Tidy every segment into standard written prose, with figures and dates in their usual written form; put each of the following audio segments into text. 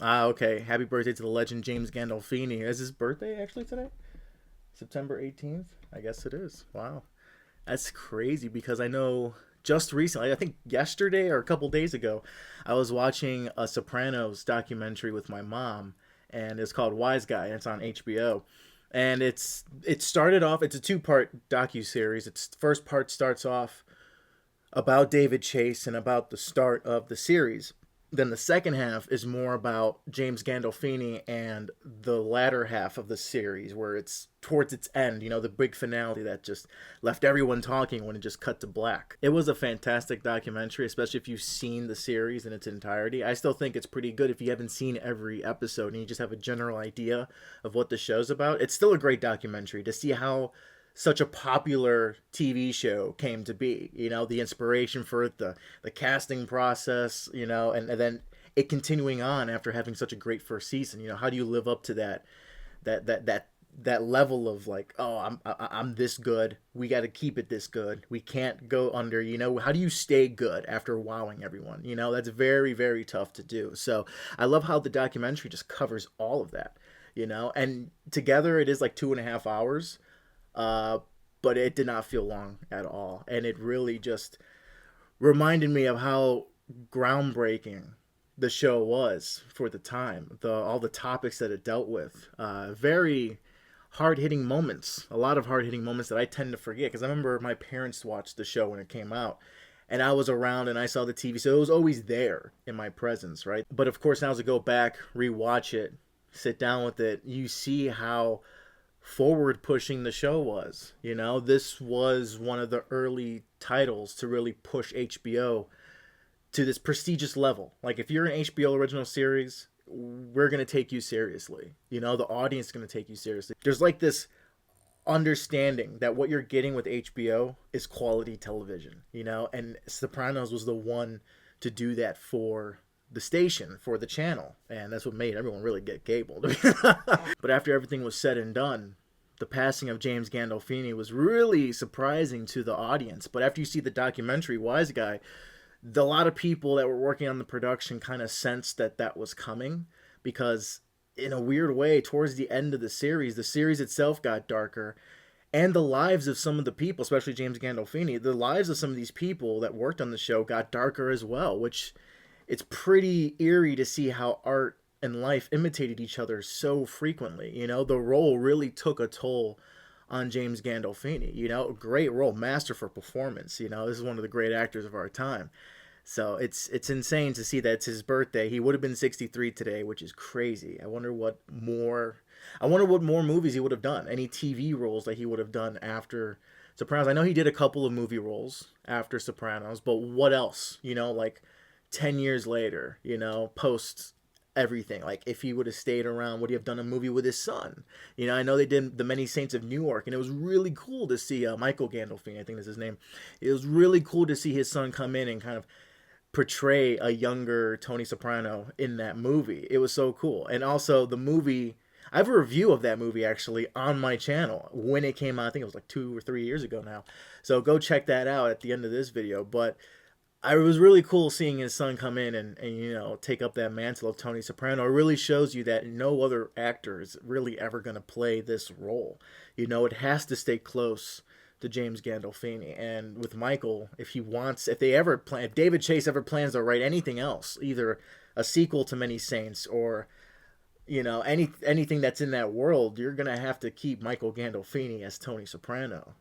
Ah, okay. Happy birthday to the legend James Gandolfini. Is his birthday actually today? September 18th? I guess it is. Wow. That's crazy because I know just recently, I think yesterday or a couple days ago, I was watching a Sopranos documentary with my mom, and it's called Wise Guy, and it's on HBO. And it started off. It's a two-part docu series. Its first part starts off about David Chase and about the start of the series. Then the second half is more about James Gandolfini and the latter half of the series, where it's towards its end, the big finale that just left everyone talking when it just cut to black. It was a fantastic documentary, especially if you've seen the series in its entirety. I still think it's pretty good if you haven't seen every episode and you just have a general idea of what the show's about. It's still a great documentary to see how such a popular TV show came to be. The inspiration for it, the casting process, and then it continuing on after having such a great first season. How do you live up to that that that that level of like, oh, I'm this good. We got to keep it this good. We can't go under. How do you stay good after wowing everyone? That's very very tough to do. So I love how the documentary just covers all of that. And together it is like 2.5 hours, uh, but it did not feel long at all, and it really just reminded me of how groundbreaking the show was for the time. The all the topics that it dealt with, very hard hitting moments, a lot of hard hitting moments that I tend to forget because I remember my parents watched the show when it came out. And I was around and I saw the TV, so it was always there in my presence, right? But of course, now as I go back, rewatch it, sit down with it, you see how forward pushing the show was. This was one of the early titles to really push HBO to this prestigious level. Like if you're an HBO original series, we're going to take you seriously. The audience is going to take you seriously. There's like this understanding that what you're getting with HBO is quality television, and Sopranos was the one to do that for the station, for the channel, and that's what made everyone really get cable. But after everything was said and done, the passing of James Gandolfini was really surprising to the audience. But after you see the documentary Wise Guy, a lot of people that were working on the production kind of sensed that that was coming, because in a weird way, towards the end of the series itself got darker, and the lives of some of the people, especially James Gandolfini, the lives of some of these people that worked on the show got darker as well, which it's pretty eerie to see how art and life imitated each other so frequently. The role really took a toll on James Gandolfini. Great role, masterful performance. This is one of the great actors of our time. So it's insane to see that it's his birthday. He would have been 63 today, which is crazy. I wonder what more movies he would have done. Any TV roles that he would have done after Sopranos. I know he did a couple of movie roles after Sopranos, but what else? Like 10 years later, post everything. Like if he would have stayed around, would he have done a movie with his son? I know they did The Many Saints of Newark, and it was really cool to see Michael Gandolfini, I think is his name. It was really cool to see his son come in and kind of portray a younger Tony Soprano in that movie. It was so cool. And also the movie, I have a review of that movie actually on my channel when it came out. I think it was like 2 or 3 years ago now. So go check that out at the end of this video. But I was really cool seeing his son come in and take up that mantle of Tony Soprano. It really shows you that no other actor is really ever going to play this role. It has to stay close to James Gandolfini. And with Michael, if David Chase ever plans to write anything else, either a sequel to Many Saints or anything that's in that world, you're gonna have to keep Michael Gandolfini as Tony Soprano.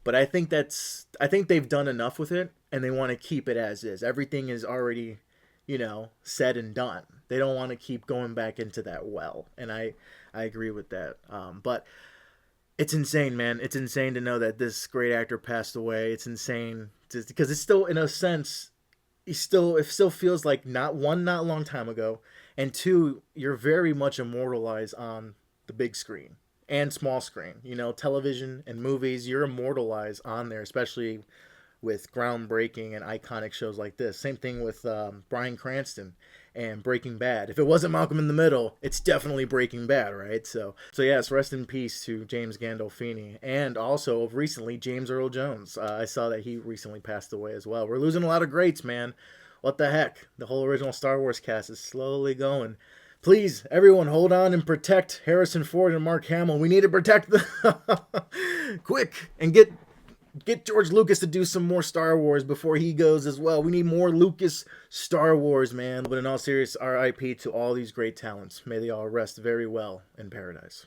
But I think they've done enough with it, and they want to keep it as is. Everything is already, said and done. They don't want to keep going back into that well, and I agree with that. But it's insane, man. It's insane to know that this great actor passed away. It's insane because it's still, in a sense, it still feels like not a long time ago, and two, you're very much immortalized on the big screen and small screen. Television and movies, you're immortalized on there, especially with groundbreaking and iconic shows like this. Same thing with Bryan Cranston and Breaking Bad. If it wasn't Malcolm in the Middle, it's definitely Breaking Bad, right? So yes, rest in peace to James Gandolfini, and also recently James Earl Jones. I saw that he recently passed away as well. We're losing a lot of greats, man. What the heck? The whole original Star Wars cast is slowly going. Please, everyone, hold on and protect Harrison Ford and Mark Hamill. We need to protect them quick and get George Lucas to do some more Star Wars before he goes as well. We need more Lucas Star Wars, man. But in all seriousness, RIP to all these great talents. May they all rest very well in paradise.